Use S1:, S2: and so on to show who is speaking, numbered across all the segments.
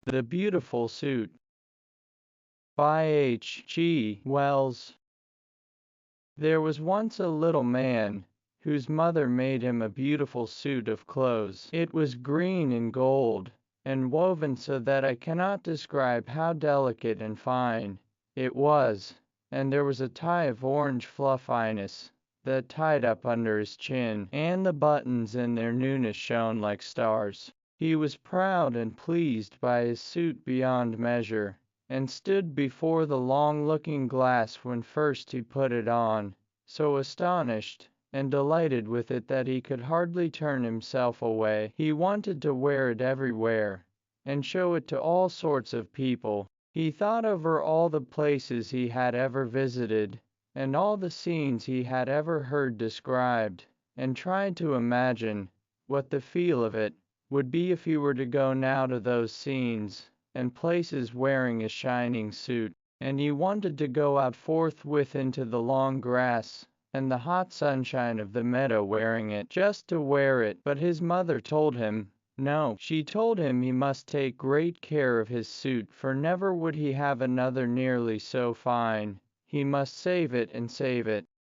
S1: The Beautiful Suit by H. G. Wells. There was once a little man, whose mother made him a beautiful suit of clothes. It was green and gold, and woven so that I cannot describe how delicate and fine it was, and there was a tie of orange fluffiness that tied up under his chin, and the buttons in their newness shone like stars. He was proud and pleased by his suit beyond measure, and stood before the long looking-glass when first he put it on, so astonished and delighted with it that he could hardly turn himself away. He wanted to wear it everywhere, and show it to all sorts of people. He thought over all the places he had ever visited, and all the scenes he had ever heard described, and tried to imagine what the feel of it would be if he were to go now to those scenes and places wearing a shining suit. And he wanted to go out forthwith into the long grass and the hot sunshine of the meadow wearing it, just to wear it. But his mother told him no. She told him he must take great care of his suit, for never would he have another nearly so fine. He must save it,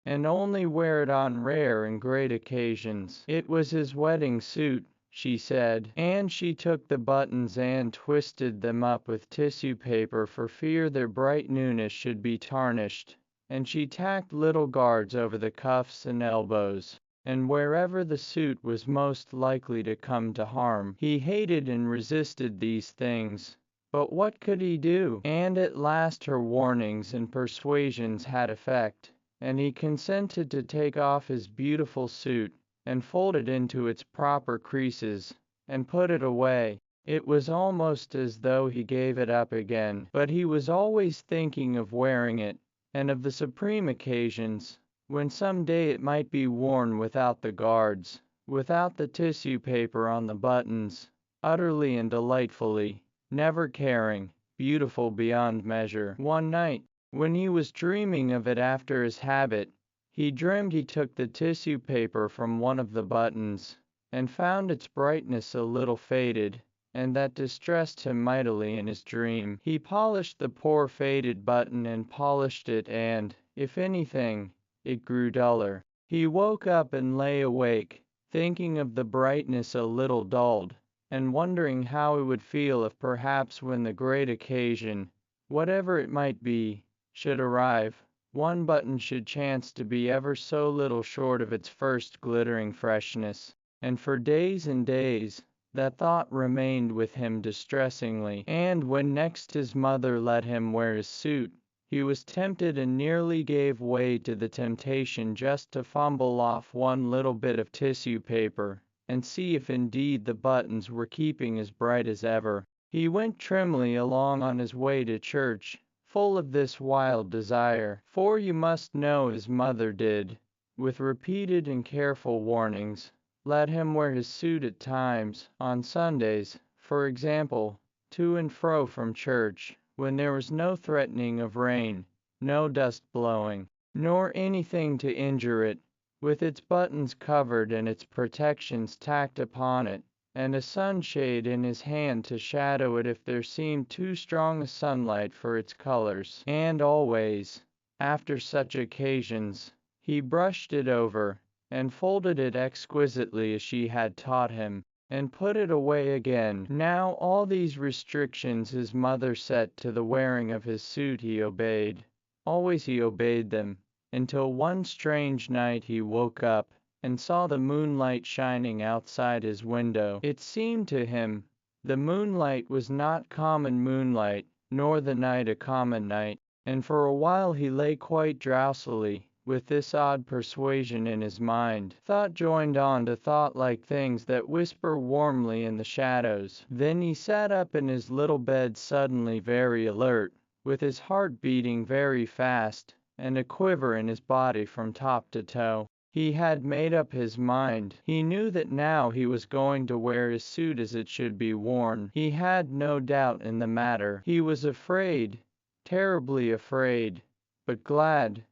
S1: and only wear it on rare and great occasions. It was his wedding suit, she said, and she took the buttons and twisted them up with tissue paper for fear their bright newness should be tarnished, and she tacked little guards over the cuffs and elbows, and wherever the suit was most likely to come to harm. He hated and resisted these things, but what could he do? And at last her warnings and persuasions had effect, and he consented to take off his beautiful suit, and fold it into its proper creases, and put it away. It was almost as though he gave it up again, but he was always thinking of wearing it, and of the supreme occasions when some day it might be worn without the guards, without the tissue paper on the buttons, utterly and delightfully, never caring, beautiful beyond measure. One night, when he was dreaming of it after his habit, he dreamed he took the tissue paper from one of the buttons, and found its brightness a little faded, and that distressed him mightily in his dream. He polished the poor faded button and polished it, and, if anything, it grew duller. He woke up and lay awake, thinking of the brightness a little dulled, and wondering how he would feel if perhaps when the great occasion, whatever it might be, should arrive, one button should chance to be ever so little short of its first glittering freshness. And for days and days, that thought remained with him distressingly. And when next his mother let him wear his suit, he was tempted and nearly gave way to the temptation just to fumble off one little bit of tissue paper, and see if indeed the buttons were keeping as bright as ever. He went trimly along on his way to church, full of this wild desire, for you must know his mother did, with repeated and careful warnings, let him wear his suit at times, on Sundays, for example, to and fro from church, when there was no threatening of rain, no dust blowing, nor anything to injure it, with its buttons covered and its protections tacked upon it, and a sunshade in his hand to shadow it if there seemed too strong a sunlight for its colors. And always, after such occasions, he brushed it over, and folded it exquisitely as she had taught him, and put it away again. Now all these restrictions his mother set to the wearing of his suit he obeyed. Always he obeyed them, until one strange night he woke up, and saw the moonlight shining outside his window. It seemed to him the moonlight was not common moonlight, nor the night a common night, and for a while he lay quite drowsily, with this odd persuasion in his mind, thought joined on to thought like things that whisper warmly in the shadows. Then he sat up in his little bed suddenly very alert, with his heart beating very fast, and a quiver in his body from top to toe. He had made up his mind. He knew that now he was going to wear his suit as it should be worn. He had no doubt in the matter. He was afraid, terribly afraid, but glad.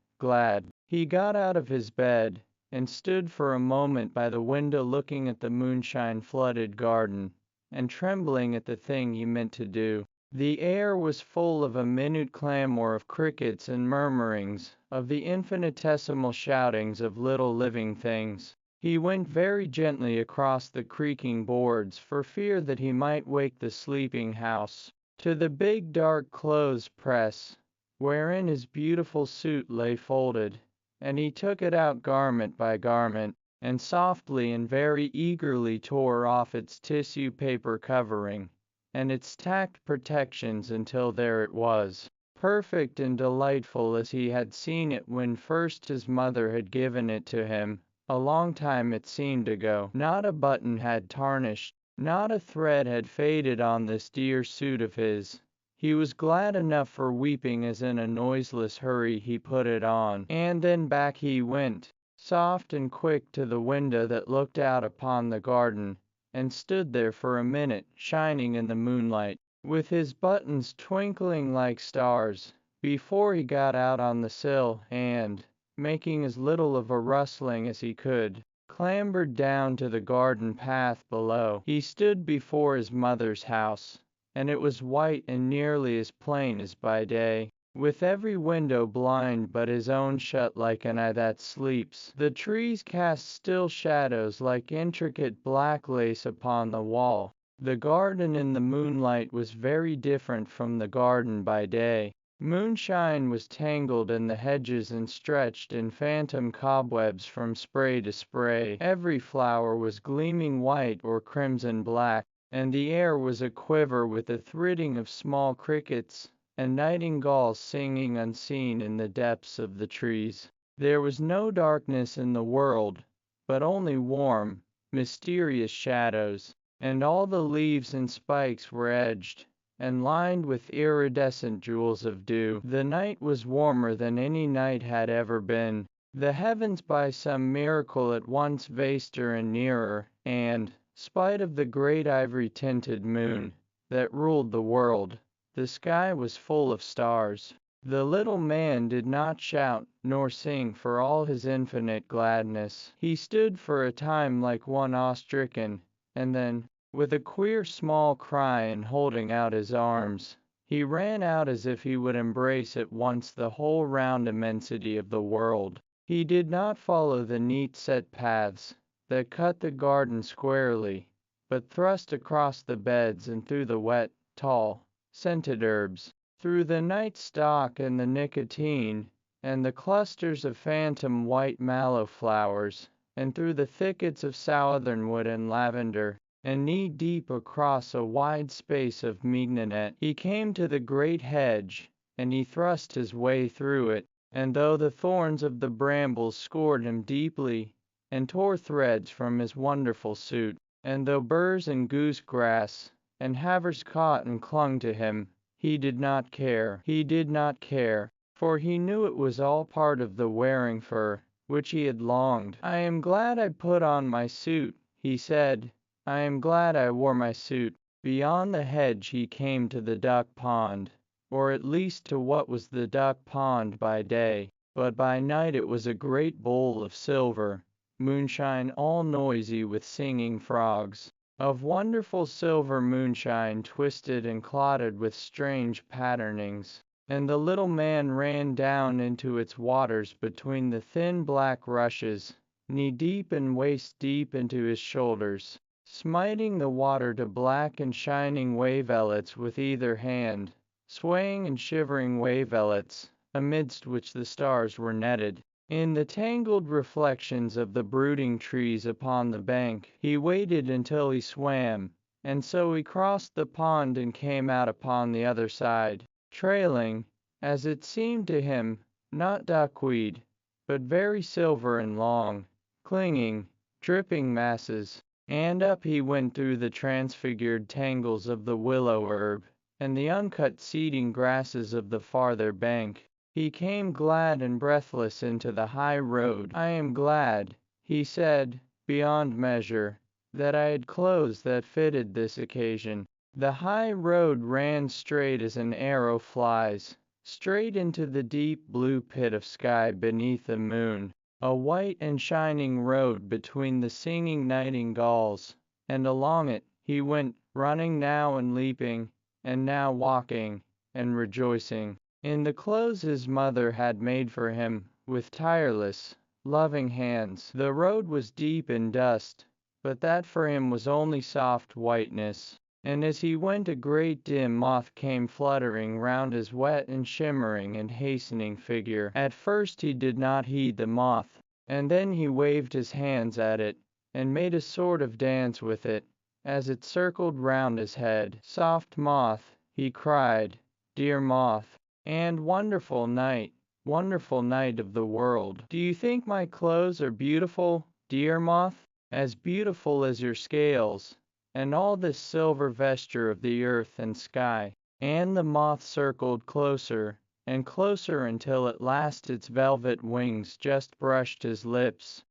S1: He got out of his bed, and stood for a moment by the window looking at the moonshine-flooded garden, and trembling at the thing he meant to do. The air was full of a minute clamor of crickets and murmurings, of the infinitesimal shoutings of little living things. He went very gently across the creaking boards for fear that he might wake the sleeping house, to the big dark clothes press, wherein his beautiful suit lay folded, and he took it out garment by garment, and softly and very eagerly tore off its tissue paper covering, and its tacked protections until there it was, perfect and delightful as he had seen it when first his mother had given it to him, a long time it seemed ago. Not a button had tarnished, not a thread had faded on this dear suit of his. He was glad enough for weeping as in a noiseless hurry he put it on, and then back he went, soft and quick, to the window that looked out upon the garden, and stood there for a minute, shining in the moonlight, with his buttons twinkling like stars, before he got out on the sill and, making as little of a rustling as he could, clambered down to the garden path below. He stood before his mother's house, and it was white and nearly as plain as by day, with every window blind but his own shut like an eye that sleeps. The trees cast still shadows like intricate black lace upon the wall. The garden in the moonlight was very different from the garden by day. Moonshine was tangled in the hedges and stretched in phantom cobwebs from spray to spray. Every flower was gleaming white or crimson black, and the air was a-quiver with the thridding of small crickets, and nightingales singing unseen in the depths of the trees. There was no darkness in the world, but only warm, mysterious shadows, and all the leaves and spikes were edged and lined with iridescent jewels of dew. The night was warmer than any night had ever been. The heavens by some miracle at once vaster and nearer, and, spite of the great ivory-tinted moon that ruled the world, the sky was full of stars. The little man did not shout nor sing for all his infinite gladness. He stood for a time like one awe-stricken, and then, with a queer small cry and holding out his arms, he ran out as if he would embrace at once the whole round immensity of the world. He did not follow the neat set paths that cut the garden squarely, but thrust across the beds and through the wet, tall, scented herbs, through the night stock and the nicotine, and the clusters of phantom white mallow flowers, and through the thickets of southernwood and lavender, and knee-deep across a wide space of mignonette. He came to the great hedge, and he thrust his way through it, and though the thorns of the brambles scored him deeply, and tore threads from his wonderful suit, and though burrs and goose-grass and havers caught and clung to him, he did not care. He did not care, for he knew it was all part of the wearing for which he had longed. "I am glad I put on my suit," he said. "I am glad I wore my suit." Beyond the hedge he came to the duck pond, or at least to what was the duck pond by day, but by night it was a great bowl of silver, moonshine all noisy with singing frogs, of wonderful silver moonshine twisted and clotted with strange patternings, and the little man ran down into its waters between the thin black rushes, knee-deep and waist-deep into his shoulders, smiting the water to black and shining wavelets with either hand, swaying and shivering wavelets, amidst which the stars were netted. In the tangled reflections of the brooding trees upon the bank, he waited until he swam, and so he crossed the pond and came out upon the other side, trailing, as it seemed to him, not duckweed, but very silver and long, clinging, dripping masses. And up he went through the transfigured tangles of the willow herb, and the uncut seeding grasses of the farther bank. He came glad and breathless into the high road. "I am glad," he said, "beyond measure, that I had clothes that fitted this occasion." The high road ran straight as an arrow flies, straight into the deep blue pit of sky beneath the moon, a white and shining road between the singing nightingales, and along it he went, running now and leaping, and now walking, and rejoicing in the clothes his mother had made for him, with tireless, loving hands. The road was deep in dust, but that for him was only soft whiteness. And as he went a great dim moth came fluttering round his wet and shimmering and hastening figure. At first he did not heed the moth, and then he waved his hands at it, and made a sort of dance with it, as it circled round his head. "Soft moth," he cried, "dear moth, and wonderful night of the world. Do you think my clothes are beautiful, dear moth? As beautiful as your scales, and all this silver vesture of the earth and sky?" And the moth circled closer and closer until at last its velvet wings just brushed his lips.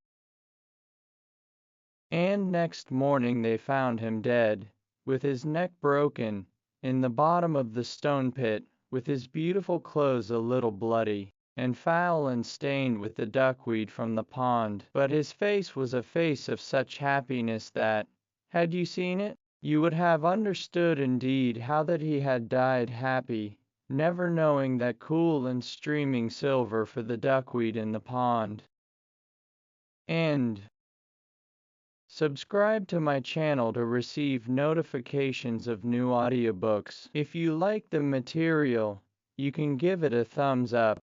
S1: And next morning they found him dead, with his neck broken, in the bottom of the stone pit, with his beautiful clothes a little bloody, and foul and stained with the duckweed from the pond. But his face was a face of such happiness that, had you seen it, you would have understood indeed how that he had died happy, never knowing that cool and streaming silver for the duckweed in the pond. End. Subscribe to my channel to receive notifications of new audiobooks. If you like the material, you can give it a thumbs up.